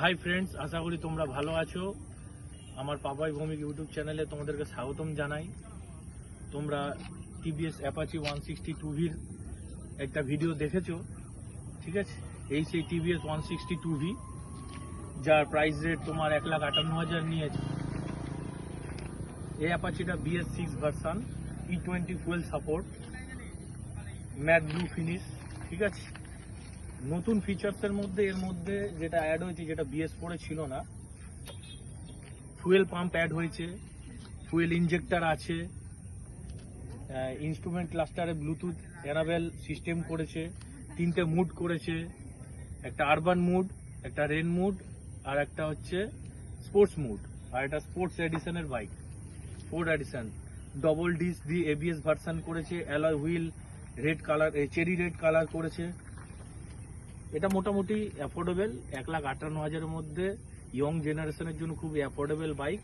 Hi friends, আশা করি তোমরা ভালো আছো। আমার পাপাই ভৌমিক ইউটিউব চ্যানেলে তোমাদেরকে স্বাগতম জানাই। তোমরা টিভিএস অ্যাপাচি 162ভির একটা ভিডিও দেখেছো, ঠিক আছে? এই সেই টিভিএস 162ভি, যার প্রাইস রেট তোমার 1,58,000 নিয়েছে। এই অ্যাপাচিটা BS6 version, E20 fuel support, matte blue finish, ঠিক আছে? নতুন ফিচার্সের মধ্যে এর মধ্যে যেটা অ্যাড হয়েছে, যেটা BS4 ছিল না, ফুয়েল পাম্প অ্যাড হয়েছে, ফুয়েল ইনজেক্টর আছে, ইনস্ট্রুমেন্ট ক্লাস্টারে ব্লুটুথ এনাবেল সিস্টেম করেছে, 3টে মুড করেছে, একটা আরবান মুড, একটা রেন মুড, আর একটা হচ্ছে স্পোর্টস মুড। আর এটা স্পোর্টস এডিশনের bike, sport edition. Double disc দি ABS ভার্সন করেছে, alloy wheel red colour, cherry red colour করেছে। এটা মোটামুটি অ্যাফোর্ডেবল, 1,58,000-এর মধ্যে ইয়ং জেনারেশনের জন্য খুব অ্যাফোর্ডেবল বাইক।